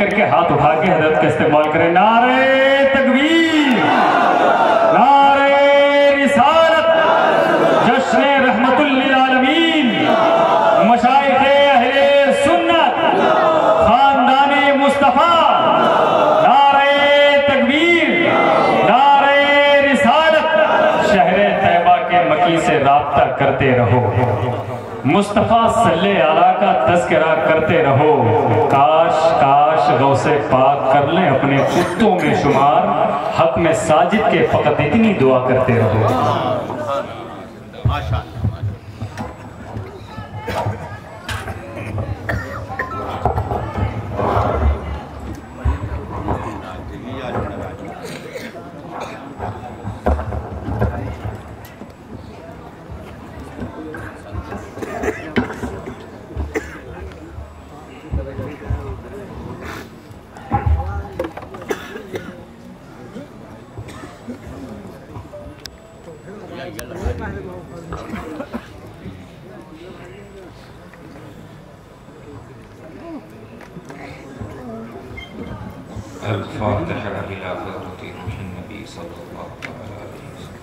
کر کے ہاتھ اٹھا کے حضرت کا استقبال کریں. نعرہ تکبیر، نعرہ رسالت، جشن رحمت للعالمین، مشائخ اہل سنت، خاندان مصطفیٰ، نعرہ تکبیر، نعرہ رسالت. شہر طیبہ کے مکی سے رابطہ کرتے رہو، مصطفیٰ صلی اللہ کا تذکرہ کرتے رہو. کاش کاش غوث پاک کر لیں اپنے کتوں میں شمار، حق میں ساجد کے فقط اتنی دعا کرتے رہو. الفاتحة إلى حضرة روح النبي صلى الله عليه وسلم.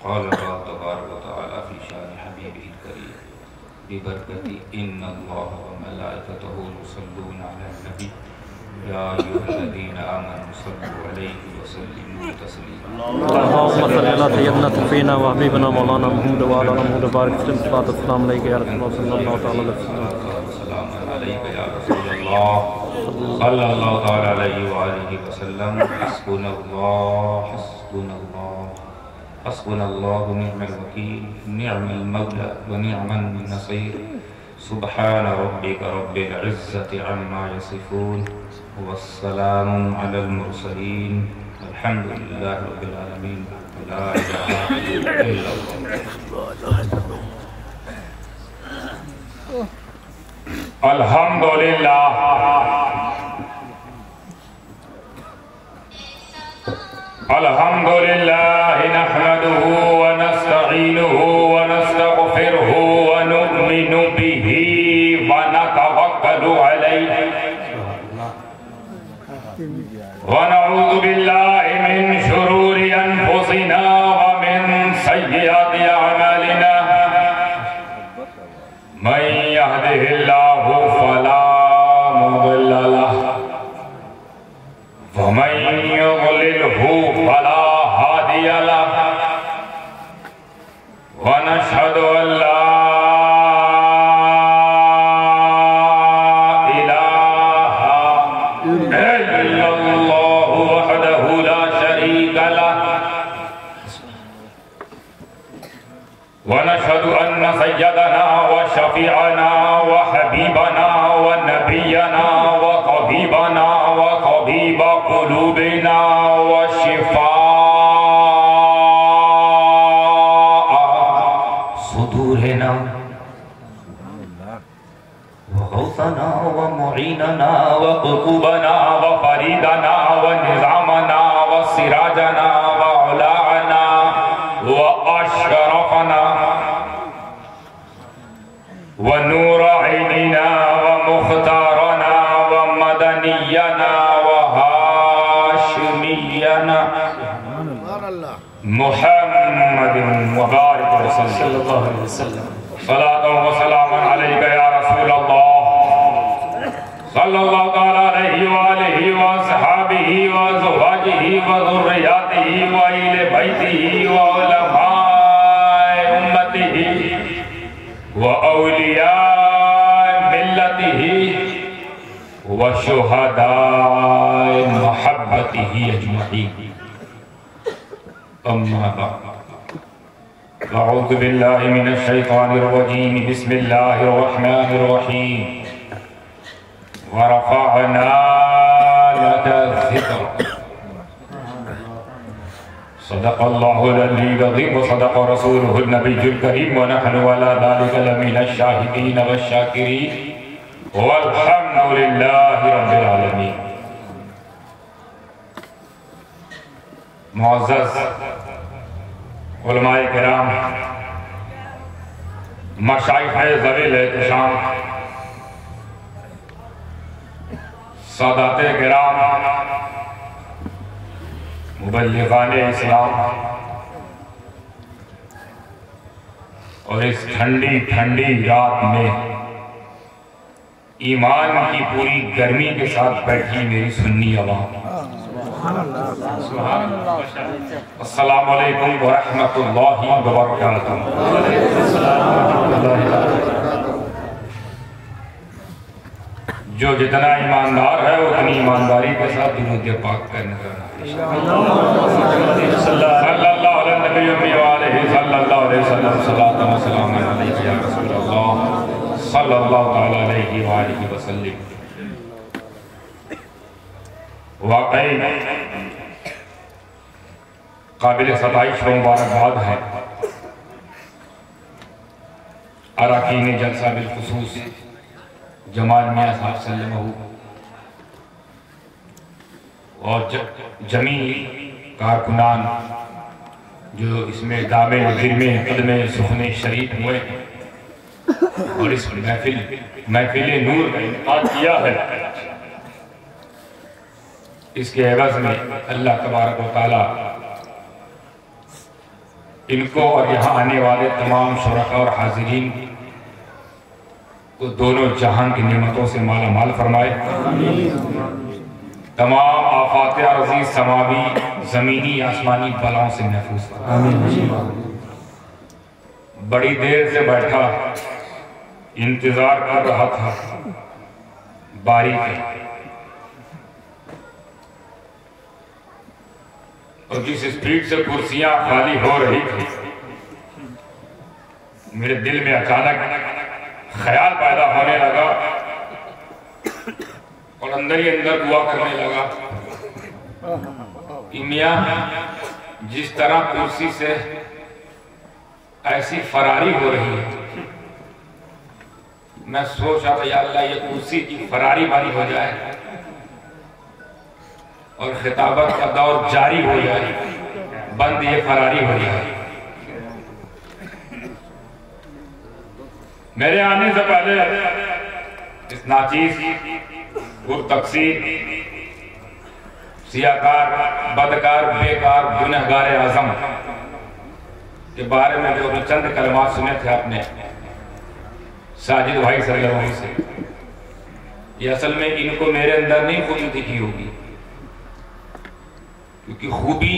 قال الله تبارك وتعالى في شان حبيبه الكريم ببركة إن الله وملائكته يصلون على النبي يا أيها الذين آمنوا صلوا عليه وسلموا تسليما. اللهم صل على سيدنا سفينا وحبيبنا مولانا محمد وعلى آله محمد بارك وسلم. صلاة والسلام عليك يا رسول الله صلى الله تعالى عليه وسلم. والسلام عليك يا رسول الله صلى الله تعالى عليه وآله وسلم. حسبنا الله حسبنا الله حسبنا الله ونعم الوكيل نعم المولى ونعم النصير. سبحان ربك رب العزة عما يصفون والسلام على المرسلين الحمد لله رب العالمين. لا إله إلا الله. الحمدللہ. الحمدللہ نحمده ونستعینه ونستغفره ونؤمن به ونتوکل علیہ ونعوذ باللہ من شرور انفسنا ومن سیئات اعمالنا. من يهده الله فلا مضل له ومن يضلله فلا هادي له. ونشهد أن لا إله إلا الله وحده لا شريك له. ونشهد أن سيدنا وشفيعنا وحبيبنا ونبينا وطبيبنا وطبيب قلوبنا وشفاء صدورنا وغوثنا ومعيننا وقطبنا وفريدنا ونظامنا وسراجنا وعلاءنا وأشرفنا ونور عيننا ومختارنا ومدنينا وهاشمينا محمد وبارك وسلم صلى الله عليه وسلم. صلاة وسلام عليك يا رسول الله صلى الله تعالى عليه وآله وصحابه وزواجه وذرياته وإهل بيته وعلماء أمته وأولياء ملته وشهداء محبته أجمعين. أما بعد أعوذ بالله من الشيطان الرجيم. بسم الله الرحمن الرحيم. ورفعنا لك ذكرك. صدق الله العلي العظيم وصدق رسوله النبي الكريم ونحن على ذلك لمن الشاهدين والشاكرين والحمد لله رب العالمين. معزز علماء کرام، مشائخ ذوی الاحتشام، سادات کرام، مبلغان اسلام، اور اس ٹھنڈی ٹھنڈی رات میں ایمان کی پوری گرمی کے ساتھ بیٹھی میری سنی عوام، السلام علیکم ورحمۃ اللہ وبرکاتہ۔ جو جتنا ایماندار ہے اتنی ایمانداری کے ساتھ درود پاک کرنا صلی اللہ علیہ نبی وآلہ صلی اللہ علیہ وسلم، صلاۃ و سلام علیک یا رسول اللہ صلی اللہ تعالی علیہ وآلہ وسلم۔ واقعی قابل ستائش و مبارکباد ہے اراکین جلسہ بالخصوص جمال میاں صاحب سلمہ اور جمیع کارکنان جو اس میں دامے گرمے قدمے سخنے شریک ہوئے اور اس محفل نور کا انعقاد کیا ہے۔ اس کے عوض میں اللہ تبارک و تعالی ان کو اور یہاں آنے والے تمام شرکاء اور حاضرین کو دونوں جہان کی نعمتوں سے مالا مال فرمائے، تمام آفات عرضی سماوی زمینی آسمانی بلاؤں سے محفوظ فرمائے۔ بڑی دیر سے بیٹھا انتظار کر رہا تھا باری کا، اور جس سپیڈ سے کرسیاں خالی ہو رہی تھی میرے دل میں اچانک خیال پیدا ہونے لگا اور اندر ہی اندر دعا کرنے لگا کہ میاں جس طرح کرسی سے ایسی فراری ہو رہی ہے، میں سوچ رہا تھا یا اللہ یہ کرسی کی فراری باری ہو جائے اور خطابت کا دور جاری ہو جائے، بند یہ فراری ہو جائے۔ میرے آنے سے پہلے اس ناچیز پرتقصیر سیاکار بدکار بیکار گنہگار اعظم کے بارے میں جو چند کلمات سنے تھے آپ نے ساجد بھائی صلی اللہ علیہ سے، یہ اصل میں ان کو میرے اندر نہیں خوبی دکھی ہوگی، کیونکہ خوبی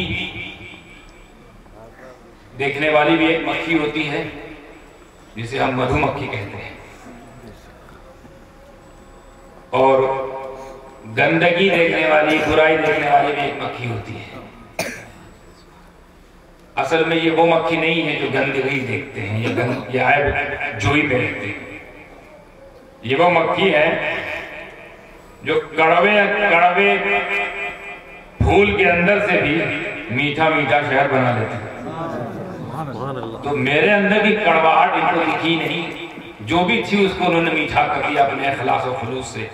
دیکھنے والی بھی ایک مکھی ہوتی ہے جسے ہم مدھو مکھی کہتے ہیں، اور گندگی دیکھنے والی برائی دیکھنے والی بھی ایک مکھی ہوتی ہے۔ اصل میں یہ وہ مکھی نہیں ہے جو گندگی دیکھتے ہیں یا عیب جوئی میں رہتے ہیں، یہ وہ مکھی ہے جو کڑوے پھول کے اندر سے بھی میٹھا میٹھا شہد بنا لیتے ہیں۔ تو میرے اندر کی کڑواہٹ ان کو دکھی نہیں، جو بھی تھی اس کو انہوں نے میٹھا کر دیا اپنے اخلاص و خلوص سے،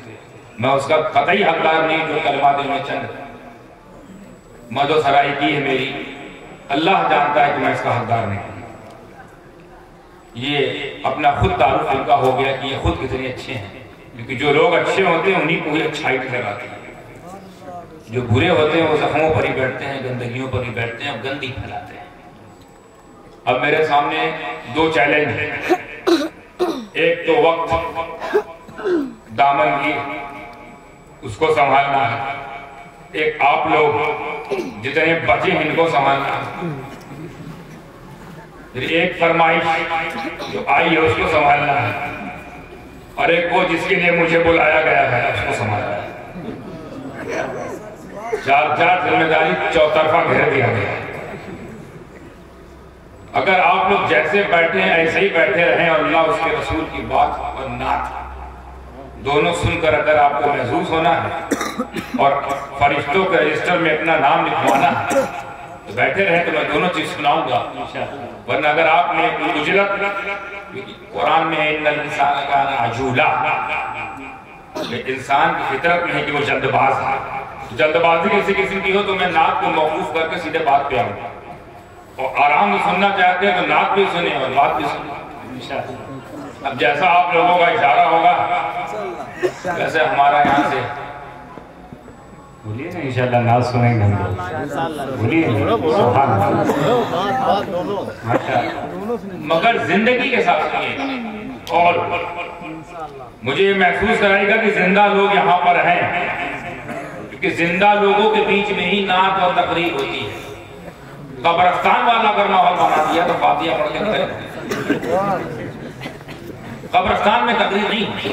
میں اس کا قطعی حقدار نہیں جو کلمات میں چند مد و سرائی کی ہے میری، اللہ جانتا ہے کہ میں اس کا حقدار نہیں ہوں۔ یہ اپنا خود تعارف ان کا ہو گیا کہ یہ خود کتنے اچھے ہیں، کیونکہ جو لوگ اچھے ہوتے ہیں انہیں کو ہی اچھائی نظر آتی ہے، جو برے ہوتے ہیں وہ زخموں پر ہی بیٹھتے ہیں، گندگیوں پر ہی بیٹھتے ہیں اور گندی پھیلاتے ہیں۔ اب میرے سامنے دو چیلنج ہیں، ایک تو وقت دامن کی اس کو سنبھالنا ہے، ایک آپ لوگ جتنے بچے ہیں ان کو سنبھالنا ہے، پھر ایک فرمائش جو آئی ہے اس کو سنبھالنا ہے، اور ایک وہ جس کے لیے مجھے بلایا گیا ہے اس کو سنبھالنا ہے۔ چار ذمہ داری چوطرفہ گھیر دیا گیا ہے۔ اگر آپ لوگ جیسے بیٹھے ہیں ایسے ہی بیٹھے رہیں اور اللہ اس کے رسول کی بات اور نعت دونوں سن کر اگر آپ کو محسوس ہونا ہے اور فرشتوں کے رجسٹر میں اپنا نام لکھوانا ہے تو بیٹھے رہیں، تو میں دونوں چیز سناؤں گا۔ ورنہ اگر آپ نے اجلت، قرآن میں ان الانسان کان عجولا، انسان کی فطرت میں ہے کہ وہ جلد باز ہے، جلد بازی کسی قسم کی ہو تو میں نعت کو موقوف کر کے سیدھے بات پہ آؤں، اور آرام سے سننا چاہتے ہیں تو نعت بھی سنیں اور بات بھی سنیں۔ اب جیسا آپ لوگوں کا اشارہ ہوگا ویسے ہمارا یہاں سے بولیے نا انشاءاللہ نعت سنیں گے ہم لوگ، بولیے سبحان اللہ مگر زندگی کے ساتھ سنیے، اور مجھے یہ محسوس کرائے گا کہ زندہ لوگ یہاں پر ہیں، کیونکہ زندہ لوگوں کے بیچ میں ہی نعت اور تقریر ہوتی ہے۔ قبرستان والا اگر ماحول بنا دیا تو فاتحہ پڑھ کے نکلے، قبرستان میں تقریر نہیں ہوتی،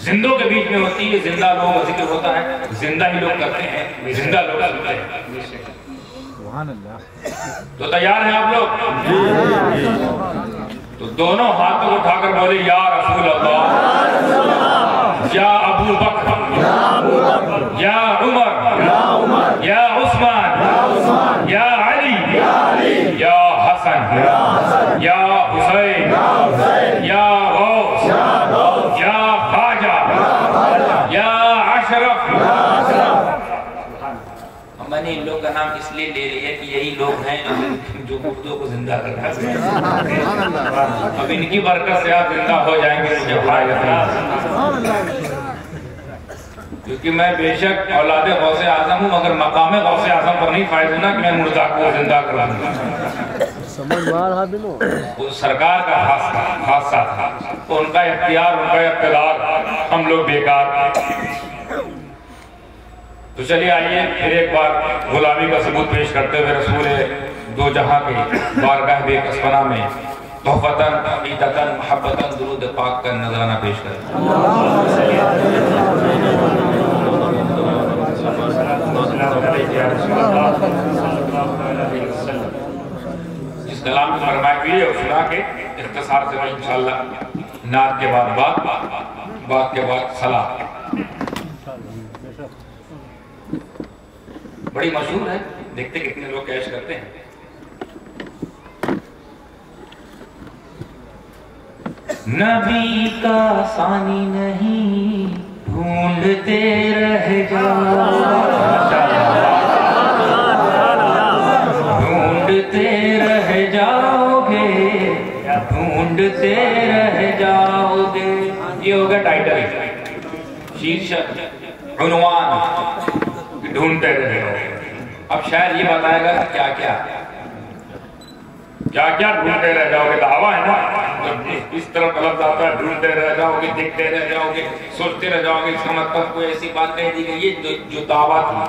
زندوں کے بیچ میں ہوتی ہے، زندہ لوگوں کا ذکر ہوتا ہے، زندہ ہی لوگ کرتے ہیں، زندہ لوگ سنتے ہیں۔ تو تیار ہیں آپ لوگ؟ تو دونوں ہاتھوں اٹھا کر بولے یا رسول اللہ، یا ابو بکر، یا عمر، یا عثمان، یا علی، یا حسن، یا حسین، یا غوث، یا خواجہ، یا اشرف۔ میں نے ان لوگ کا نام اس لیے لے لیا کہ یہی لوگ ہیں جو مردوں کو زندہ کرنا ہے۔ اب ان کی برکت سے آپ زندہ ہو جائیں گے، مجھے فائدہ نہیں، کیونکہ میں بے شک اولاد غوث اعظم ہوں، مگر مقام غوث اعظم پر نہیں فائز ہونا کہ میں مردہ کو زندہ کروں گا۔ وہ سرکار کا خاصہ تھا، تو ان کا اختیار، ان کا اقتدار، ہم لوگ بیکار۔ تو چلیے آئیے پھر ایک بار غلامی کا ثبوت پیش کرتے ہوئے رسول دو جہاں کے بارگاہ بے کسبنا میں تحفتاً، عقیدتاً، محبتاً درود پاک کا نذرانہ پیش کرتے ہیں۔ جس کلام کی فرمائے ہوئی ہے اس سنا کے اختصار سے میں انشاءاللہ نعت کے بعد بات کے بعد صلاح۔ بڑی مشہور ہے، دیکھتے کتنے لوگ کیش کرتے ہیں۔ نبی کا ثانی نہیں ڈھونڈتے رہ جاؤ، ڈھونڈتے رہ جاؤ گے، ڈھونڈتے رہ جاؤ گے۔ یہ ہوگا ٹائٹل، شیرشک، عنوان، ڈھونڈتے رہے ہو۔ اب شاید یہ بتائے گا کیا کیا ڈھونڈتے رہ جاؤ گے، دعویٰ ہے نا، اس طرف لفظ آتا ہے ڈھونڈتے رہ جاؤ گے، دیکھتے رہ جاؤ گے، سوچتے رہ جاؤ گے، اس کا مطلب کوئی ایسی بات کہہ دی گئی ہے جو دعویٰ تھی۔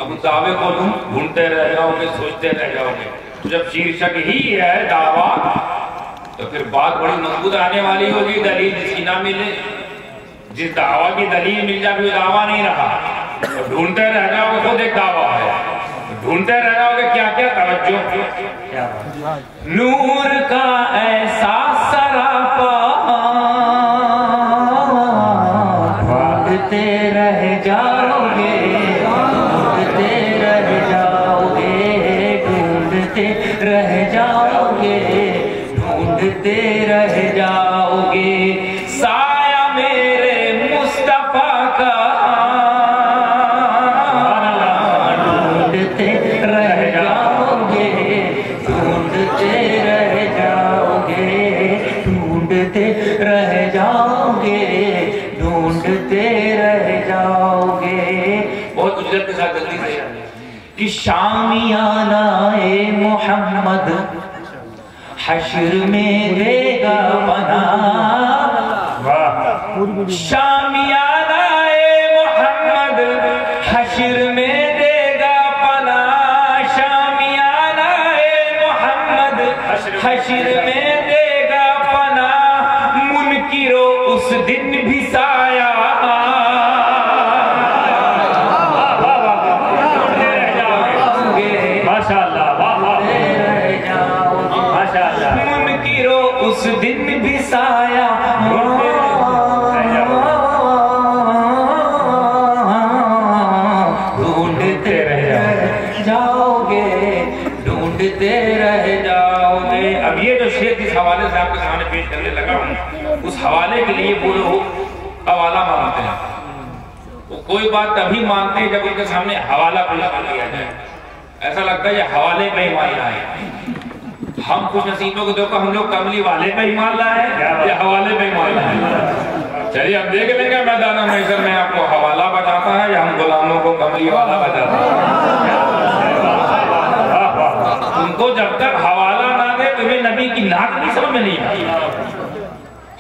اب اس دعوے کو تم ڈھونڈتے رہ جاؤ گے، سوچتے رہ جاؤ گے۔ جب شیرشک ہی ہے دعویٰ تو پھر بات بڑی مضبوط آنے والی ہوگی۔ دلیل جس کی نہ ملے، جس دعویٰ کی دلیل مل جائے وہ دعویٰ نہیں رہا، ڈھونڈتے رہ جاؤ گے، خود ایک دعویٰ ہے، ڈھونڈتے رہ جاؤ گے کیا توجہ، نور کا ایسا سراپا، ڈھونڈتے رہ جاؤ گے، ڈھونڈتے رہ جاؤ گے، ڈھونڈتے رہ جاؤ گے، ڈھونڈتے رہ جاؤ گے، سایہ میرے مصطفیٰ کا رہ جاؤ گے، ڈھونڈتے رہ جاؤ گے۔ بہت اجرت کے ساتھ جلدی سے کہ شامیانہ محمد حشر میں دے گا پناہ، شامیانہ محمد حشر میں دے گا پناہ، شامیانہ محمد حشر میں اس دن بھی سایہ منکرو اس دن بھی سایہ ڈھونڈتے رہ جاؤ گے، ڈھونڈتے رہ جاؤ گے۔ اب یہ جو شعر جس حوالے سے آپ کے سامنے پیش کرنے لگا ہوں، اس حوالے کے لیے وہ لوگ حوالہ مانگتے ہیں، وہ کوئی بات تبھی مانتے ہیں جب ان کے سامنے حوالہ پیش کر دیا جائے. ایسا لگتا ہے یہ حوالے پہ ایمان لائے. ہم خوش نصیبوں کو دیکھو ہم لوگ کملی والے پہ ایمان لائے یا حوالے پہ ایمان لائے. چلیے اب دیکھ لیں گے میدان محشر میں آپ کو حوالہ بتاتا ہے یا ہم غلاموں کو کملی والا بتاتا ہے. ان کو جب تک حوالہ نہ دے تمہیں نبی کی نعت بھی سمجھ میں نہیں آتی.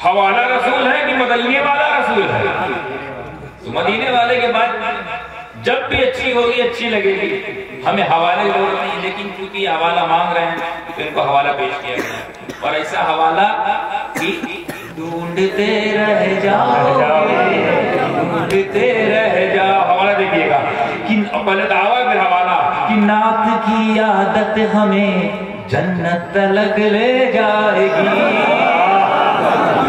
حوالہ رسول ہے کہ مدینے والا رسول ہے؟ تو مدینے والے کے بعد جب بھی اچھی ہوگی اچھی لگے گی. ہمیں حوالے کی ضرورت نہیں لیکن کیونکہ یہ حوالہ مانگ رہے ہیں تو ان کو حوالہ پیش کیا گیا. اور ایسا حوالہ کہ ڈھونڈتے رہ جاؤ ڈھونڈتے رہ جاؤ. حوالہ دیکھیے گا کہ پہلے دعویٰ پھر حوالہ کہ نعت کی عادت ہمیں جنت تلک لے جائے گی.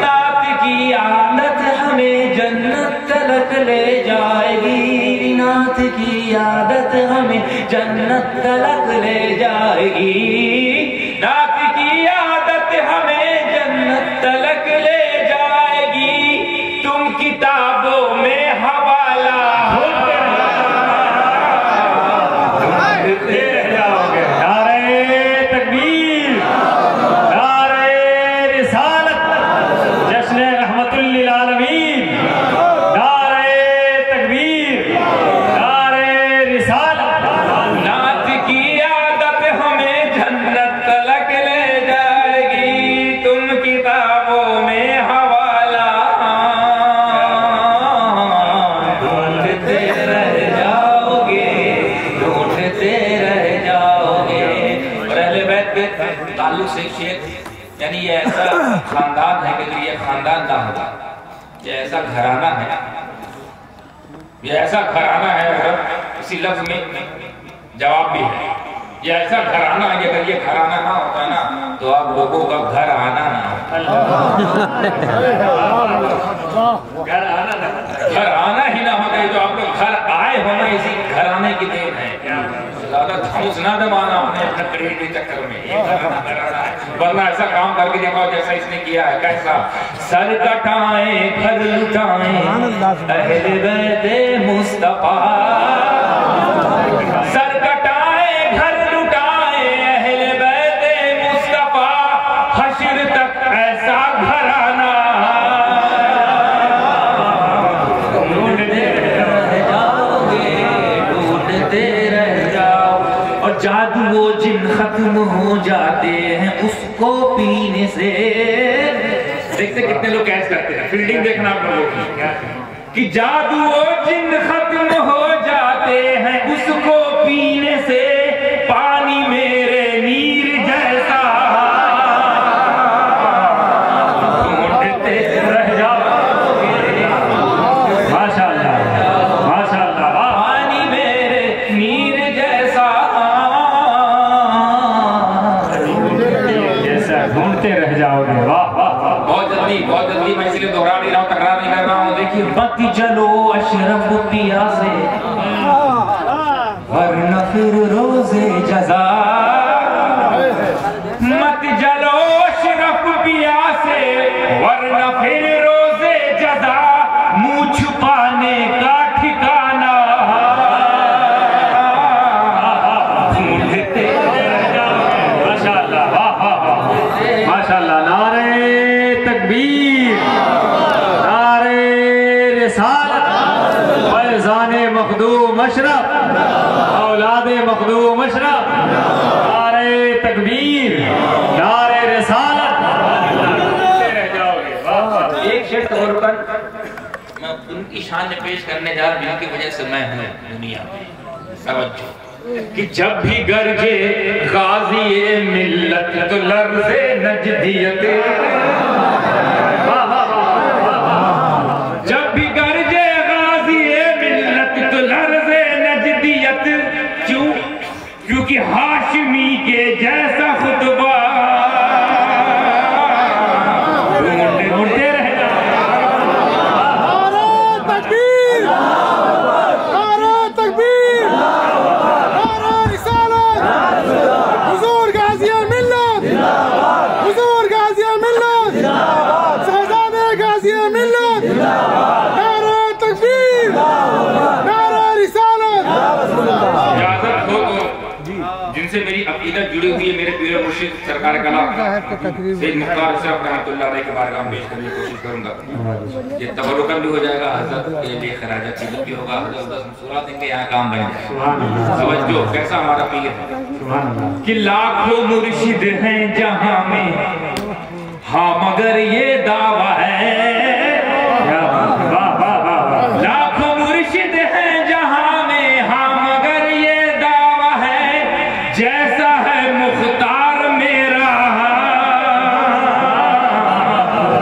نعت کی عادت ہمیں جنت تلک لے جائے گی. نعت کی عادت ہمیں جنت تلک لے جائے گی. نعت کی عادت ہمیں جنت تلک لے جائے گی. تم کتابوں میں حوالہ یعنی یہ ایسا خاندان ہے کہ یہ خاندان نہ ہوگا. یہ ایسا گھرانہ ہے یہ ایسا گھرانہ ہے. اسی لفظ میں جواب بھی ہے. یہ ایسا گھرانہ ہے کہ اگر یہ گھرانہ نہ ہوتا نا تو آپ لوگوں کا گھر آنا نہ ہوتا. گھر آنا ہی نہ ہوتا ہے. جو آپ لوگ گھر آئے ہونا اسی گھرانے کی دین ہے. زیادہ دھموس نہ دبانا اپنے اپنے قریب کے چکر میں. ورنہ ایسا کام کر کے دیکھو جیسا اس نے کیا ہے. کیسا سر کٹائیں گھر لٹائیں اہل بیت مصطفیٰ. سر کٹائیں گھر لٹائیں اہل بیت مصطفیٰ. حشر تک ایسا گھرانہ ڈھونڈتے رہ جاؤ گے ڈھونڈتے رہ جاؤ. اور جادو وہ جن ختم ہو جاتے ہیں اس کو پینے سے. دیکھتے کتنے لوگ کیچ کرتے ہیں. فیلڈنگ دیکھنا آپ لوگوں کی کہ جادو وہ جن ختم ہو جاتے ہیں اس کو پینے سے. پانی میرے نیر جیسا ڈھونڈتے رہ جاؤ گے. ماشاء اللہ ماشاء اللہ. پانی میرے نیر جیسا ڈھونڈتے رہ جاؤ گے. واہ واہ. بہت جلدی میں اس لیے دوہرا نہیں رہا ہوں تکرار نہیں کر رہا ہوں. دیکھیے مت جلو اشرف پیا سے ورنہ پھر روزے جزا. مت جلو اشرف پیا سے ورنہ پھر روزے جزا. منہ چھپانے کا ٹھکانہ ڈھونڈتے رہ جاؤ. ماشاء اللہ واہ واہ ماشاء اللہ. نعرہ تکبیر نعرہ رسالت فیضان مخدوم اشرف اولاد مخدوم اشرف. نعرہ تکبیر نعرہ رسالت. ایک شیخ طور پر میں ان کی شان میں پیش کرنے جا رہا ہوں جن کی وجہ سے میں ہوں دنیا میں. توجہ کہ جب بھی گرجے غازی ملت تو لرزے نجدیت. جب بھی گرجے غازی ملت تو لرزے نجدیت. کیوں؟ کیونکہ ہاشمی کے جیسا خطبہ ڈھونڈتے رہ جاؤ. نعرہ تکبیر نعرہ تکبیر نعرہ رسالت. حضور غازی ملت حضور غازی ملت. سارے کلام سید مختار صاحب رحمۃ اللہ علیہ کے بارگاہ میں پیش کرنے کی کوشش کروں گا. یہ تبرکم بھی ہو جائے گا, حضرت کے لیے خراج عقیدت بھی ہوگا, حضرت 10 سورہ دیں گے, یہاں کام بن جائے گا. توجہ, کیسا ہمارا پیر ہے کہ لاکھوں مرشد ہیں جہاں میں, ہاں مگر یہ دعویٰ ہے, لاکھوں مرشد ہیں جہاں میں, ہاں مگر یہ دعویٰ ہے, جیسا ہے مختار میرا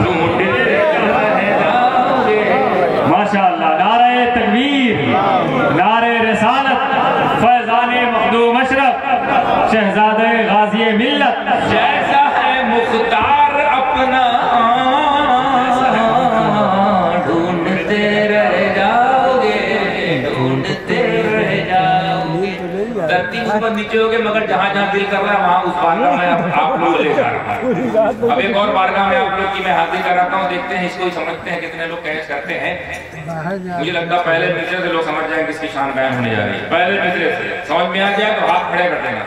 ڈھونڈتے رہ جاؤگے. ماشاءاللہ, نعرہ تکبیر, نعرہ رسالت, فیضان مخدوم اشرف, شہزادہ غازی ملت. جیسا ہے مختار اپنا ڈھونڈتے رہ جاؤگے, ڈھونڈتے رہ جاؤگے. دھرتی اوپر نیچے ہوگے مگر جہاں جہاں دل کر رہا ہے وہاں اس بارگاہ میں آپ لوگ لے جا رہا ہے. اب ایک اور بارگاہ میں آپ لوگ کی میں حاضر کراتا ہوں, دیکھتے ہیں اس کو ہی سمجھتے ہیں کتنے لوگ کیش کرتے ہیں. مجھے لگتا ہے پہلے مصرے سے لوگ سمجھ جائیں کس کی شان بیان ہونے جا رہی ہے. پہلے مصرے سے سمجھ میں آ جائے تو ہاتھ کھڑے کر دینا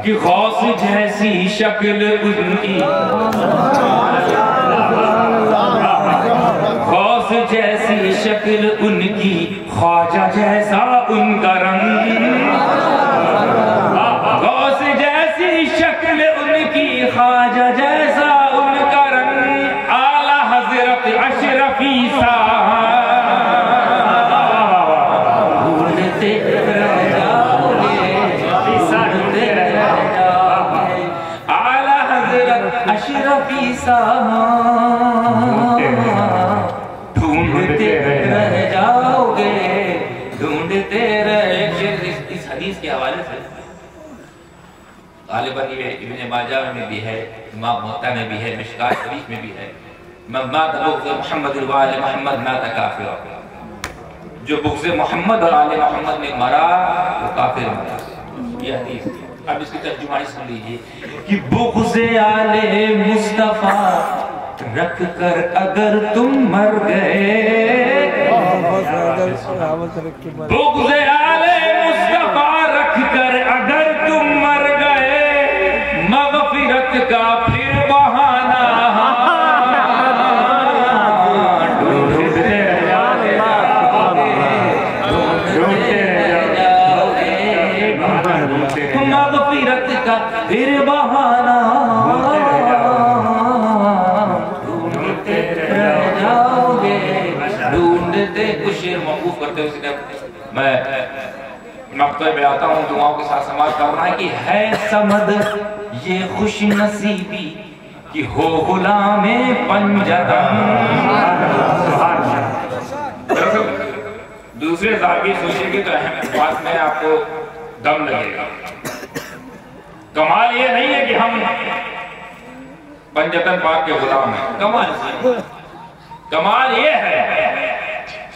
کہ غوث جیسی شکل ان کی, غوث جیسی شکل ان کی, خواجہ جیسا ان کا رنگ, غوث جیسی شکل ان کی, خواجہ جیسا ان کا رنگ, اعلیٰ حضرت اشرفی صاحب ڈھونڈتے رہ جاؤگے, ڈھونڈتے رہ جاؤگے, اعلیٰ حضرت اشرفی صاحب ڈھونڈتے رہ جاؤگے, ڈھونڈتے رہ. اس حدیث کے حوالے سے غالباً ابن ماجہ میں بھی ہے, امام موطا میں بھی ہے, مشکات شریف میں بھی ہے, من مات بغض محمد وآل محمد مات کافر, جو بغض محمد اور آل محمد میں مرا وہ کافر مرا. یہ حدیث. اب اس کی ترجمانی سن لیجئے کہ بغض آل مصطفیٰ رکھ کر اگر تم مر گئے, بغض آل مصطفیٰ رکھ کر اگر تم مر گئے, مغفرت کا پھر بہانہ ڈھونڈتے رہ جاؤگے, مغفرت کا پھر بہانہ ڈھونڈتے رہ جاؤگے, ڈھونڈتے. کچھ شعر موقوف کرتے ہوئے میں مقطع میں آتا ہوں, دعاؤں کے ساتھ سماعت کرنا ہے کہ ہے سمد یہ خوش نصیبی کہ ہو غلام پنجتن. دوسرے ذاتی سوچیں گے تو اہم بات میں آپ کو دم لگے گا. کمال یہ نہیں ہے کہ ہم پنجتن پاک کے غلام ہیں, کمال یہ ہے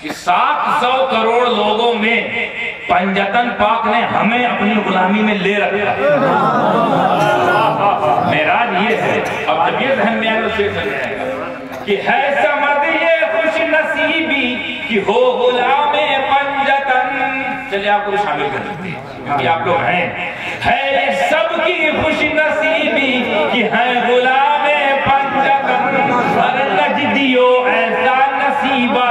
کہ 700 کروڑ لوگوں میں پنجتن پاک نے ہمیں اپنی غلامی میں لے رکھا. معراج یہ ہے. اب جب یہ ذہن میں آئے تو شعر سمجھ جائے گا کہ ہے سمد یہ خوش نصیبی کہ ہو غلام پنجتن. چلیے آپ کو شامل کر دیتے ہیں کیونکہ آپ لوگ ہیں. ہے سب کی خوش نصیبی کہ ہے غلام پنجتن, ہر نجدیو ایسا نصیبہ.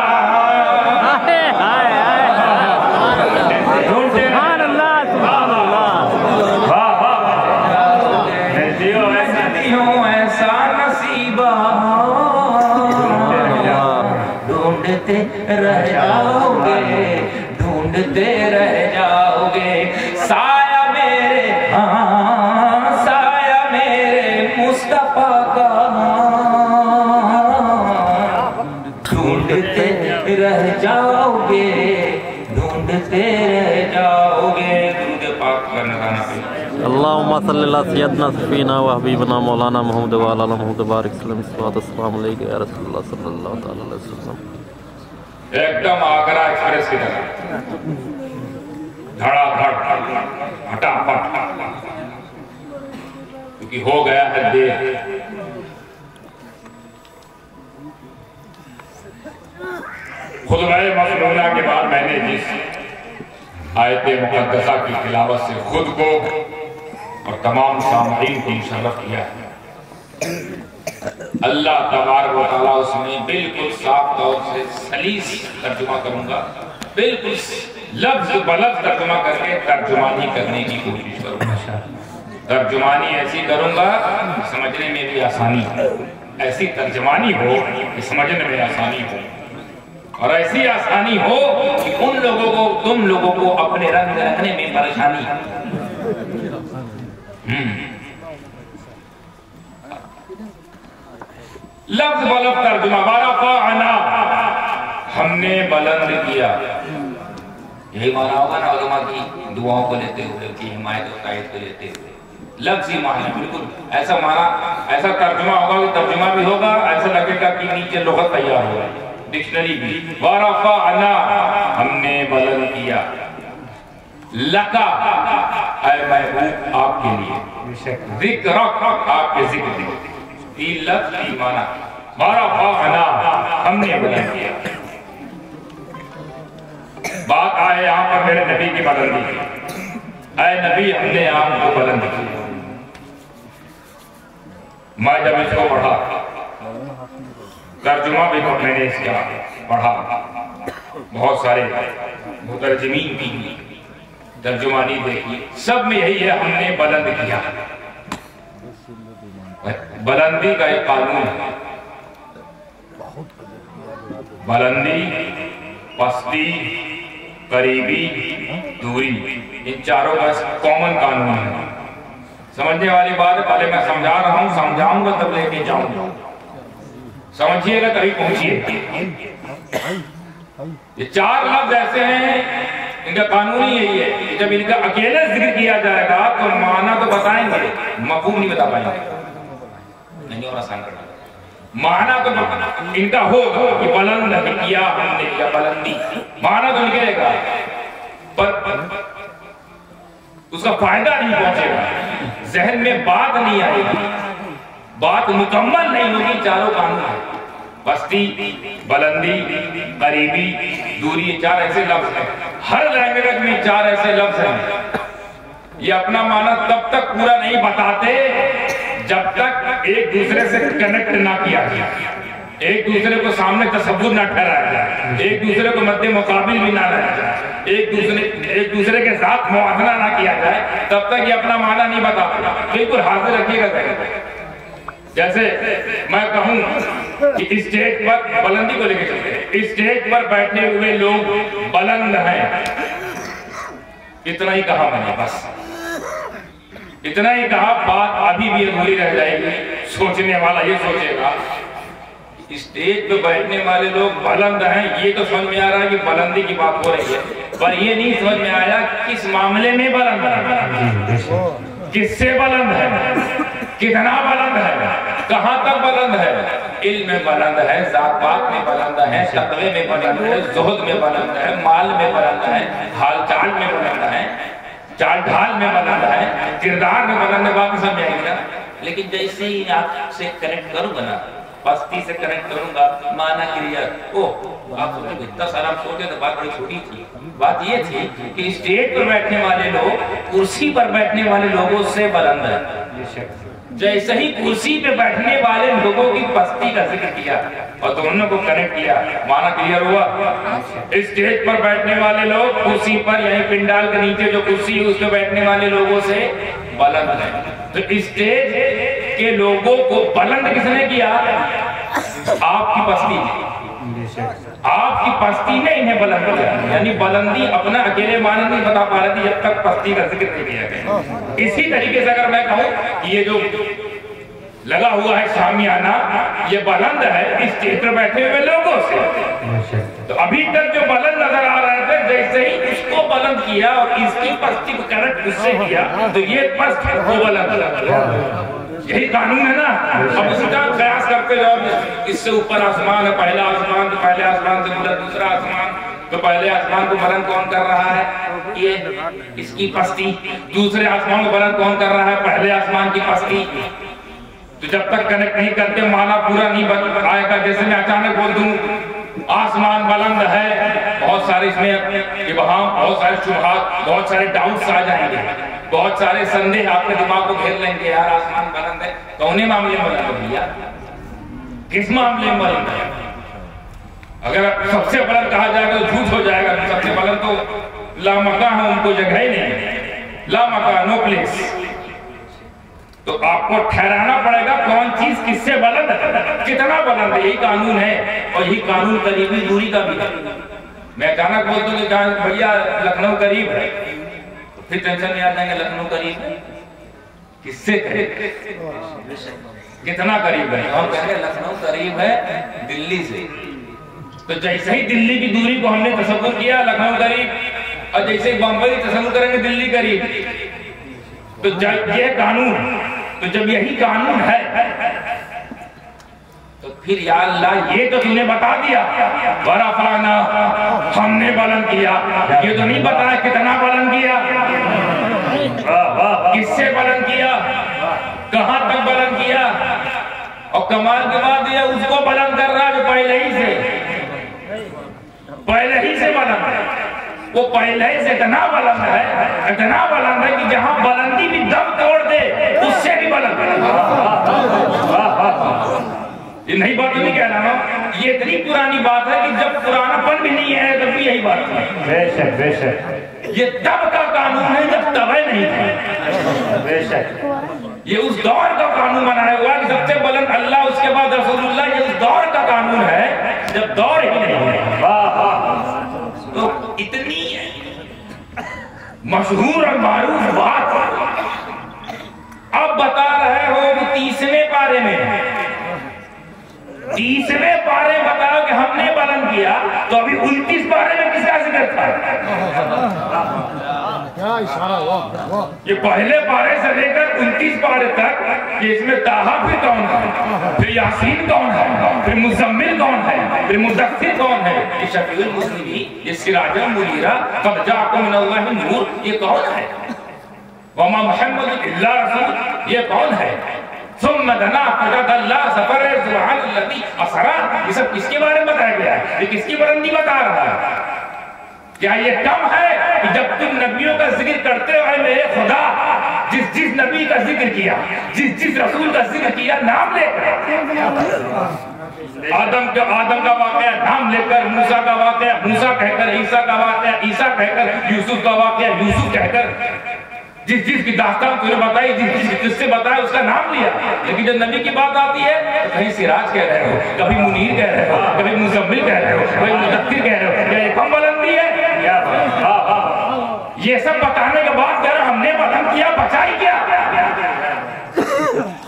سبحان اللہ, سبحان اللہ, ایسا نصیبہ ڈھونڈتے رہ جاؤگے, ڈھونڈتے رہ جاؤگے. سایہ میرے, ہاں سایہ میرے مصطفیٰ کا ڈھونڈتے رہ جاؤگے, ڈھونڈتے رہ جاؤگے. درود پاک کا نذرانہ پہ اللہم صلی اللہ سیدنا سفینہ و حبیبنا مولانا محمد و علی محمد بارک وسلم. السلام علیکم یا رسول اللہ صلی اللہ علیہ وسلم. ایک دم آگرہ ایکسپریس کی طرح دھڑا دھڑ ہٹا پٹ, کیونکہ ہو گیا ہے دیر. خطبہ مصنونہ کے بعد میں نے جس آیت مقدسہ کی تلاوت سے خود کو اور تمام سامعین کو مشرف کیا ہے۔ اللہ تبارک و تعالیٰ اس میں بالکل صاف طور سے سلیس ترجمہ کروں گا، بالکل لفظ بلفظ ترجمہ کر کے ترجمانی کرنے کی کوشش کروں گا۔ ترجمانی ایسی کروں گا سمجھنے میں بھی آسانی ہو، ایسی ترجمانی ہو کہ سمجھنے میں آسانی ہو، اور ایسی آسانی ہو کہ ان لوگوں کو تم لوگوں کو اپنے رنگ میں رکھنے میں پریشانی ہو۔ لفظ بلفظ ترجمہ، ورفعنا، ہم نے بلند کیا، یہی معنی ہوگا نا علماء کی دعاؤں کو لیتے ہوئے، کی حمایت و تائید کو لیتے ہوئے۔ لفظی معنی بالکل ایسا معنی، ایسا ترجمہ ہوگا کہ ترجمہ بھی ہوگا، ایسا لگے گا کہ نیچے لغت تیار ہو رہی ہے، ڈکشنری بھی۔ ورفعنا، ہم نے بلند کیا، لکا، اے محبوب آپ کے لیے، ذکرک، آپ کے ذکر کے، تین لفظ تین معنی، ورفعنا، ہم نے بلند کیا۔ بات آئے یہاں پر میرے نبی کی بلندی کی، اے نبی ہم نے آپ کو بلند کیا۔ میں جب اس کو پڑھا، ترجمہ بھی میں نے اس کا پڑھا، بہت سارے مترجمین بھی ترجمانی دیکھی، سب میں یہی ہے، ہم نے بلند کیا۔ بلندی کا ایک قانون ہے، بلندی، پستی، قریبی، دوری، ان چاروں کا کامن قانون ہے۔ سمجھنے والی بات ہے، پہلے میں سمجھا رہا ہوں، سمجھاؤں گا تب لے کے جاؤں گا، سمجھیے گا تبھی پہنچیے گا۔ یہ چار لفظ ایسے ہیں، ان کا قانون ہی یہی ہے کہ جب ان کا اکیلے ذکر کیا جائے گا تو معنی تو بتائیں گے، مفہوم نہیں بتا پائیں گے، نہیں اور آسان کرنا، معنی تو ان کا ہوگا کہ بلند کیا ہم نے کیا، بلندی معنی تو نکلے گا، پر اس کا فائدہ نہیں پہنچے گا، ذہن میں بات نہیں آئے گی، بات مکمل نہیں ہوگی۔ چاروں قانون ہیں، پستی، بلندی، قریبی، دوری، یہ چار ایسے لفظ ہیں، ہر لینگویج میں چار ایسے لفظ ہیں۔ یہ اپنا معنی تب تک پورا نہیں بتاتے جب تک ایک دوسرے سے کنیکٹ نہ کیا جائے، ایک دوسرے کو سامنے تصور نہ ٹھہرایا جائے، ایک دوسرے کو مد مقابل بھی نہ رہا جائے، ایک دوسرے کے ساتھ موازنہ نہ کیا جائے، تب تک یہ اپنا معنی نہیں بتاتا۔ بالکل حاضر رکھیے گا، جیسے میں کہوں کہ اسٹیج پر بلندی کو لے کے چلتے ہیں، اسٹیج پر بیٹھے ہوئے لوگ بلند ہیں، اتنا ہی کہا میں نے، بس اتنا ہی کہا، بات ابھی بھی ادھوری رہ جائے گی۔ سوچنے والا یہ سوچے گا اسٹیج پہ بیٹھنے والے لوگ بلند ہیں، یہ تو سمجھ میں آ رہا ہے کہ بلندی کی بات ہو رہی ہے، پر یہ نہیں سمجھ میں آیا کس معاملے میں بلند ہے، کس سے بلند ہے، کتنا بلند ہے، کہاں تک بلند ہے۔ علم میں بلند ہے، ذات پات میں بلند ہے، تقوی میں بلند ہے، زہد میں بلند ہے، مال میں بلند ہے، حال چال میں بلند ہے، چال ڈھال میں بلند ہے، کردار میں بلند ہے، بات سمجھ آئے گا۔ لیکن جیسے ہی آپ سے کنیکٹ کروں گا نا، پستی سے کنیکٹ کروں گا، معنی کلیئر، آپ سوچیں گے اتنا سارا سوچے تو بات بڑی چھوٹی تھی۔ بات یہ تھی کہ اسٹیج پر بیٹھنے والے لوگ کرسی پر بیٹھنے والے لوگوں سے بلند ہیں، جیسے ہی کرسی پہ بیٹھنے والے لوگوں کی پستی کا ذکر کیا اور دونوں کو کنیکٹ کیا، معنی کلیئر ہوا۔ اسٹیج پر بیٹھنے والے لوگ کرسی پر، یعنی پنڈال کے نیچے جو کرسی ہے اس پہ بیٹھنے والے لوگوں سے بلند ہیں۔ تو اسٹیج کے لوگوں کو بلند کس نے کیا؟ آپ کی پستی، آپ کی پستی نے انہیں بلند کیا، یعنی بلندی اپنا اکیلے معنی نہیں بتا پا رہی تھی جب تک پستی کا ذکر نہیں کیا گیا۔ اسی طریقے سے اگر میں کہوں کہ یہ جو لگا ہوا ہے شامیانہ، یہ بلند ہے اسٹیج پر بیٹھے ہوئے لوگوں سے، تو ابھی تک جو بلند نظر آ رہے تھے، جیسے ہی اس کو بلند کیا اور اس کی پستی کو کنیکٹ اس سے کیا تو یہ پست کو بلند، یہی قانون ہے نا۔ اب اسی طرح قیاس کرتے جاؤ، اس سے اوپر آسمان ہے، پہلا آسمان، تو پہلے آسمان سے بلند دوسرا آسمان، تو پہلے آسمان کو بلند کون کر رہا ہے؟ یہ اس کی پستی۔ دوسرے آسمان کو بلند کون کر رہا ہے؟ پہلے آسمان کی پستی۔ تو جب تک کنیکٹ نہیں کرتے معنی پورا نہیں بن آئے گا۔ جیسے میں اچانک بول دوں آسمان بلند ہے، بہت سارے اس میں ابہام، بہت سارے شبہات، بہت سارے ڈاؤٹس آ جائیں گے۔ بہت سارے سندے آپ کے دماغ کو گھیر لیں گے، یار آسمان بلند ہے، کونے معاملے میں بلند ہے بھیا؟ کس معاملے میں بلند ہے؟ اگر سب سے بلند کہا جائے گا تو جھوٹ ہو جائے گا، سب سے بلند تو لامکاں ہے، ان کو جگہ ہی نہیں، لامکاں، نو پلیس۔ تو آپ کو ٹھہرانا پڑے گا کون چیز کس سے بلند ہے، کتنا بلند ہے، یہی قانون ہے، اور یہی قانون قریبی دوری کا بھی ہے۔ میں اچانک بولتا ہوں کہ بھیا لکھنؤ قریب ہے، تو پھر ٹینشن نہیں آ جائیں گے لکھنؤ قریب ہے، کس سے قریب، کتنا قریب ہے؟ اور کہیں گے لکھنؤ قریب ہے دلی سے، تو جیسے ہی دلی کی دوری کو ہم نے تصور کیا لکھنؤ قریب، اور جیسے بمبئی تصور کریں گے دلی قریب، تو یہ قانون، تو جب یہی قانون ہے تو پھر یا اللہ یہ تو تم نے بتا دیا ورفعنا، ہم نے بلند کیا، یہ تو نہیں بتایا کتنا بلند کیا، کس سے بلند کیا، کہاں تک بلند کیا، اور کمال کے بعد یہ اس کو بلند کر رہا جو پہلے ہی سے بلند ہے، وہ پہلے ہی سے اتنا بلند ہے کہ جہاں بلندی بھی دم توڑ دے اس سے بھی بلند ہے۔ یہ نہیں بات نہیں کہہ رہا ہوں، یہ اتنی پرانی بات ہے کہ جب پرانا پن بھی نہیں ہے تب بھی یہی بات ہے۔ بے شک بے شک، یہ تب کا قانون ہے جب تبے نہیں تھے، بے شک، یہ اس دور کا قانون بنایا ہوا کہ سب سے بلند اللہ، اس کے بعد رسول اللہ، یہ اس دور کا قانون ہے جب دور ہی نہیں ہے۔ تو اتنی مشہور اور معروف بات اب بتا رہے ہو کہ 30ویں پارے میں، 30ویں پارے بتاؤ کہ ہم نے بلند کیا، تو ابھی 29 پارے میں کس کا ذکر تھا؟ یہ پہلے پارے سے لے کر 29 پارے تک کہ اس میں طٰہٰ پھر کون ہے، پھر یاسین کون ہے، پھر مزمل کون ہے، پھر مدثر کون ہے، یہ شفیع المذنبین، یہ سراج المنیرہ، قد جاءکم من اللہ نور، یہ کون ہے؟ وما محمد الا رسول، یہ کون ہے؟ ثم دنا فتدلى سفر سبحان الذي اسرا، یہ سب کس کے بارے میں بتایا گیا ہے؟ یہ کس کی بلندی بتا رہا ہے؟ کیا یہ کم ہے کہ جب تم نبیوں کا ذکر کرتے ہو، اے میرے خدا، جس نبی کا ذکر کیا، جس رسول کا ذکر کیا، نام لے کر، آدم کا واقعہ نام لے کر، موسیٰ کا واقعہ موسیٰ کہہ کر، عیسیٰ کا واقعہ عیسیٰ کہہ کر، یوسف کا واقعہ یوسف کہہ کر، جس کی داستان تُو نے بتائی، جس سے بتایا اس کا نام لیا، لیکن جب نبی کی بات آتی ہے تو کہیں سراج کہہ رہے ہو، کبھی منیر کہہ رہے ہو، کبھی مزمل کہہ رہے ہو، کبھی مدثر کہہ رہے ہو، کیا یہ کم بلندی ہے؟ یہ سب بتانے کے بعد کہہ رہے ہم نے بلند کیا، بچائی کیا؟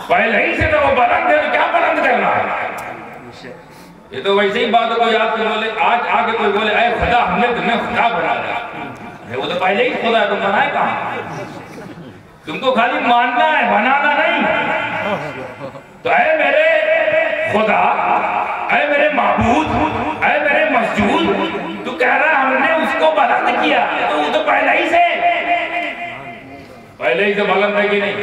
پہلے ہی سے تو وہ بلند ہے، تو کیا بلند کرنا ہے؟ یہ تو ویسے ہی بات ہے، کوئی آپ کے بولے، آج آگے کوئی بولے اے خدا ہم نے تمہیں خدا بنا دیا، وہ تو پہلے ہی خدا ہے، تم بنائے کہاں؟ تم کو خالی ماننا ہے، بنانا نہیں۔ تو اے میرے خدا، اے میرے معبود، اے میرے مسجود، تو کہہ رہا ہم نے اس کو بلند کیا، تو وہ تو پہلے ہی سے بلند ہے کہ نہیں؟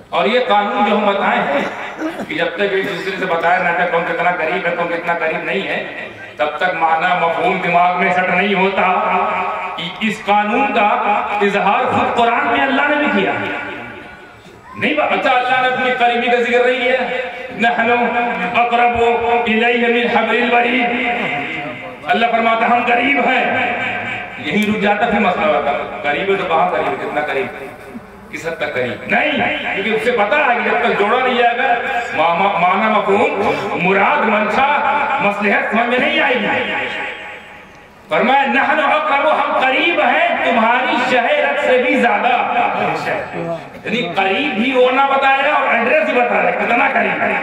اور یہ قانون جو ہم بتائیں کہ جب تک ایک دوسرے سے بتایا نہ کہ کون کتنا قریب ہے، کون کتنا قریب نہیں ہے، تب تک معنی مفہوم دماغ میں سٹ نہیں ہوتا۔ اس قانون کا اظہار خود قرآن میں اللہ نے بھی کیا نہیں، اچھا اللہ نے اپنی قریبی کا ذکر نہیں کیا، نحن اقرب الیہ من حبل الورید، اللہ فرماتا ہم قریب ہیں، یہی رک جاتا پھر مسئلہ ہوتا، قریب ہے تو کہاں قریب ہے، کتنا قریب، کس حد تک قریب نہیں، کیونکہ اس سے پتا ہے کہ جب تک جوڑا نہیں جائے گا معنی مفہوم مراد منشا مصلحت سمجھ میں نہیں آئے گی۔ فرمایا نحن اقرب، ہم قریب ہیں تمہاری شہ رگ سے بھی زیادہ، یعنی قریب بھی ہونا بتایا اور ایڈریس بھی بتایا کتنا قریب ہے،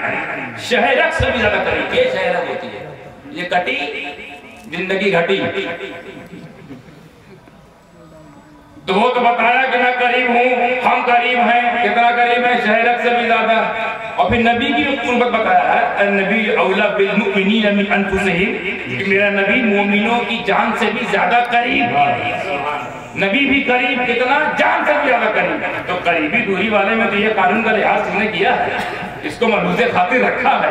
شہ رگ سے بھی زیادہ قریب۔ یہ شہ رگ ہوتی ہے، یہ کٹی زندگی گھٹی، تو وہ تو بتایا کہ میں قریب ہوں، ہم قریب ہیں، کتنا قریب ہے، شہ رگ سے بھی زیادہ۔ اور پھر نبی کی قربت بتایا ہے، النبی اولا بالمؤمنین من انفسہم، کہ میرا نبی مومنوں کی جان سے بھی زیادہ قریب، نبی بھی قریب، کتنا جان سے بھی زیادہ قریب۔ تو قریبی دوری والے میں تو یہ قانون کا لحاظ کس نے کیا ہے، اس کو ملحوظ خاطر رکھا ہے،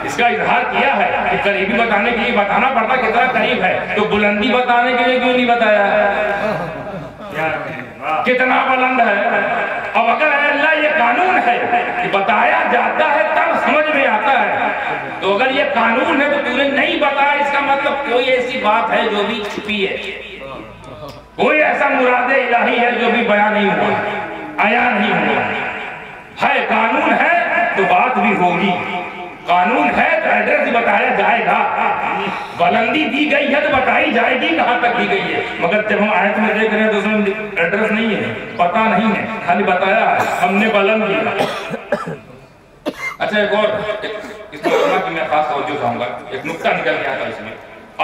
اس کا اظہار کیا ہے کہ قریبی بتانے کے لیے بتانا پڑتا کتنا قریب ہے، تو بلندی بتانے کے لیے کیوں نہیں بتایا ہے؟ کتنا بلند ہے. اب اگر اے اللہ یہ قانون ہے کہ بتایا جاتا ہے تب سمجھ میں آتا ہے، تو اگر یہ قانون ہے تو تو نے نہیں بتایا، اس کا مطلب کوئی ایسی بات ہے جو بھی چھپی ہے، کوئی ایسا مراد الہی ہے جو بھی بیان نہیں ہوا، عیاں نہیں ہوا ہے. قانون ہے تو بات بھی ہوگی، قانون ہے تو ایڈریس بھی بتایا جائے گا، بلندی دی گئی ہے تو بتائی جائے گی کہاں تک دی گئی ہے. مگر جب ہم آیت میں دیکھ رہے ہیں تو اس میں ایڈریس نہیں ہے، پتہ نہیں ہے، خالی بتایا ہے ہم نے بلند کیا. اچھا ایک اور اس موضوع کی میں خاص توجہ چاہوں گا، ایک نکتہ نکل گیا تھا اس میں،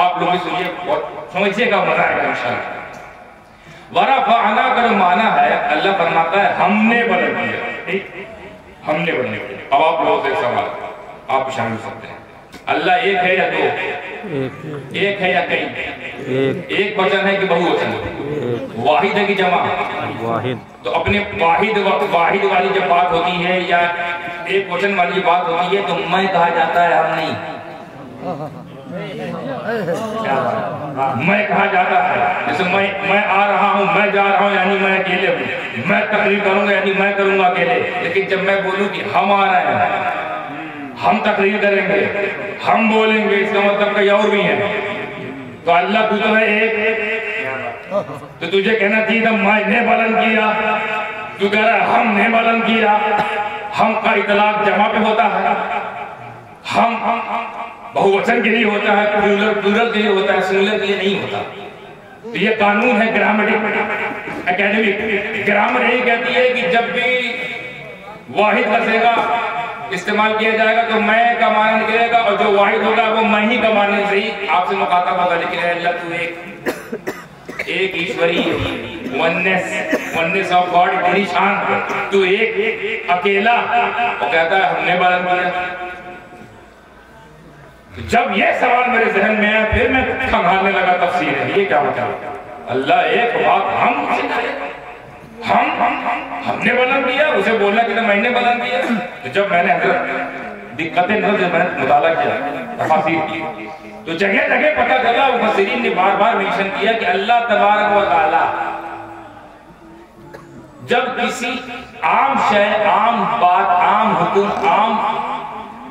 آپ لوگ بھی سنیے، بہت سمجھیے گا، مزہ آئے گا انشاءاللہ. ورفعنا کا جو معنی ہے، اللہ فرماتا ہے ہم نے بلند کیا، ہم نے بلند کیا. اب آپ لوگوں سے ایک سوال آپ بھی شامل سکتے ہیں، اللہ ایک ہے یا دو؟ ایک ہے یا کئی؟ ایک وچن ہے کہ بہو وچن؟ واحد ہے کہ جمع؟ واحد. تو اپنے واحد والی جب بات ہوتی ہے یا ایک وچن والی جب بات ہوتی ہے تو میں کہا جاتا ہے، ہم نہیں. میں کہا جاتا ہے، جیسے میں آ رہا ہوں، میں جا رہا ہوں یعنی میں اکیلے ہوں، میں تقریر کروں گا یعنی میں کروں گا اکیلے. لیکن جب میں بولوں کہ ہم آ رہے ہیں، ہم تقریر کریں گے، ہم بولیں گے، اس کا مطلب کئی اور بھی ہیں. تو اللہ تو ہے ایک، تو تجھے کہنا چاہیے تھا میں نے بلند کیا، تو کہہ رہا ہے ہم نے بلند کیا. ہم کا اطلاق جمع پہ ہوتا ہے، ہم بہووچن کے لیے ہوتا ہے، پلورل کے لیے ہوتا ہے، سنگولر کے لیے نہیں ہوتا. تو یہ قانون ہے گرامرٹک اکیڈمک. گرامر یہی کہتی ہے کہ جب بھی واحد کا صیغہ استعمال کیا جائے گا تو میں کا معنی نکلے گا، اور جو واحد ہوگا وہ میں ہی کا معنی صحیح آپ سے مخاطب ہوگا. لیکن اے اللہ تو ایک ایشوری ونس آف گاڈ اتنی شان ہے، تو ایک اکیلا، وہ کہتا ہے ہم نے بلند کیا. جب یہ سوال میرے ذہن میں آیا پھر میں کھنگالنے لگا تفسیر ہے، یہ کیا مطلب؟ اللہ ایک بات ہم نے بلند کیا، اسے بولنا کہ میں نے بلند کیا. تو جب میں نے حضرت دقت نظر میں مطالعہ کیا، تفاسیر کی، تو جگہ جگہ پتہ چلا، مفسرین نے بار بار منشن کیا کہ اللہ تبارک و تعالی جب کسی عام شے، عام بات، عام حکم، عام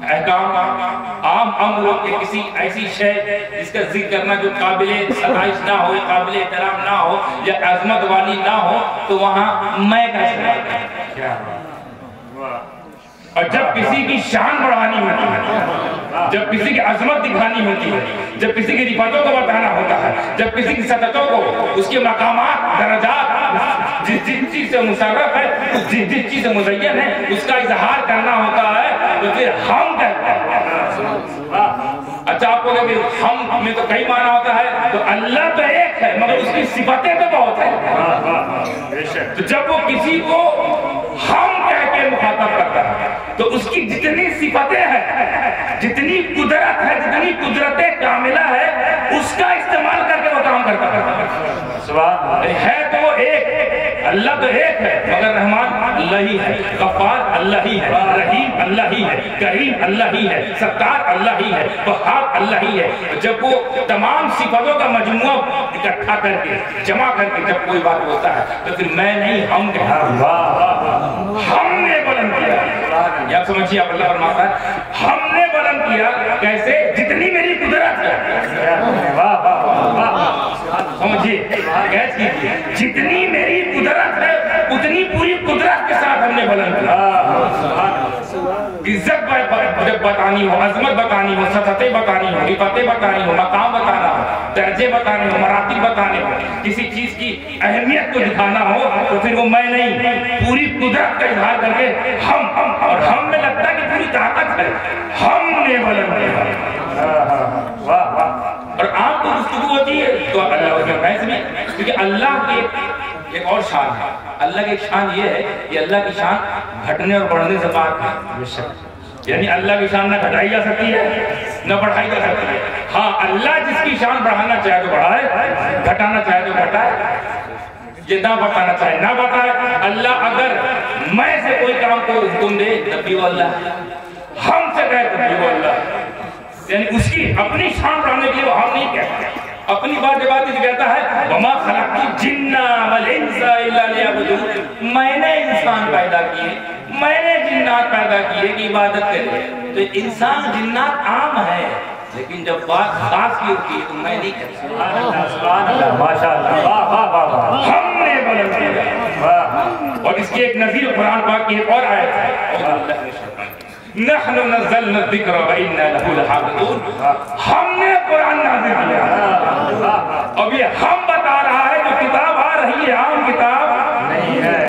احکام، عام امر کے کسی ایسی شے جس کا ذکر کرنا جو قابل ستائش نہ ہو، قابل احترام نہ ہو یا عظمت والی نہ ہو، تو وہاں میں کا استعمال کرتا ہے. اور جب کسی کی شان بڑھانی ہوتی ہے، جب کسی کی عظمت دکھانی ہوتی ہے، جب کسی کی رفعتوں کو بتانا ہوتا ہے، جب کسی کی سطحوں کو، اس کے مقامات، درجات، جس چیز سے مشرف ہے، جس چیز سے مزین ہے، اس کا اظہار کرنا ہوتا ہے، تو پھر ہم کہتے ہیں. اچھا آپ کو کہ ہم میں تو کئی معنی ہوتا ہے، تو اللہ تو ایک ہے مگر اس کی صفتیں تو بہت ہیں. تو جب وہ کسی کو ہم کہہ کے مخاطب کرتا ہے تو اس کی جتنی صفتیں ہیں، جتنی قدرت ہے، جتنی قدرت کاملہ ہے، اس کا استعمال کر کے وہ کام کرتا ہے. تو وہ ایک، اللہ تو ایک ہے مگر رحمان اللہ ہی ہے، غفار اللہ ہی ہے، رحیم اللہ ہی ہے، کریم اللہ ہی ہے، ستار اللہ ہی ہے، وہاب اللہ ہی ہے. جب وہ تمام صفتوں کا مجموعہ اکٹھا کر کے، جمع کر کے جب کوئی بات ہوتا ہے تو پھر میں نہیں ہم کہتا ہوں، ہم نے بلند کیا. یا سمجھیے آپ، اللہ فرماتا ہے ہم نے بلند کیا. کیسے؟ جتنی میری قدرت ہے. سمجھیے، جتنی میری قدرت ہے اتنی پوری قدرت کے ساتھ ہم نے بلند کیا. عزت جب بتانی ہو، عظمت بتانی ہو، سطحیں بتانی ہو، رفعتیں بتانی ہو، مقام بتانا ہو، درجے بتانے ہو، مراتب بتانے ہو، کسی چیز کی اہمیت کو دکھانا ہو، تو پھر وہ میں نہیں، پوری قدرت کا اظہار کر کے ہم، اور ہم میں لگتا ہے کہ پوری طاقت ہے، ہم نے بلند کیا. اور آپ کو گفتگو ہوتی ہے تو اللہ اس میں بحث میں، کیونکہ اللہ کی ایک اور شان ہے. اللہ کی ایک شان یہ ہے کہ اللہ کی شان گھٹنے اور بڑھنے سے بات ہے. یعنی اللہ کی شان نہ گھٹائی جا سکتی ہے نہ بڑھائی جا سکتی ہے. ہاں اللہ جس کی شان بڑھانا چاہے تو بڑھائے، گھٹانا چاہے تو گھٹائے، یہ نہ بتانا چاہے نہ بتائے. اللہ اگر میں سے کوئی کام کو حکم دے تب بھی وہ اللہ، ہم سے کہے تب بھی وہ اللہ. یعنی اس کی اپنی شان بڑھانے کے لیے وہ ہم نہیں کہتے، اپنی بات کہتا ہے وما خلقت الجن والانس الا لیعبدون، میں نے انسان پیدا کیے، میں نے جنات پیدا کیے کہ عبادت کرے. تو انسان جنات عام ہے، لیکن جب بات خاص کی ہوتی ہے تو میں نہیں کرتا. سبحان اللہ، ماشاءاللہ، واہ واہ واہ واہ. ہم نے بلند کیا. اور اس کی ایک نظیر قرآن پاک کی ایک اور آیت ہے، نحن نزلنا الذکر وإنا له لحافظون. ہم نے قرآن نازل کیا. اب یہ ہم بتا رہا ہے جو کتاب آ رہی ہے عام کتاب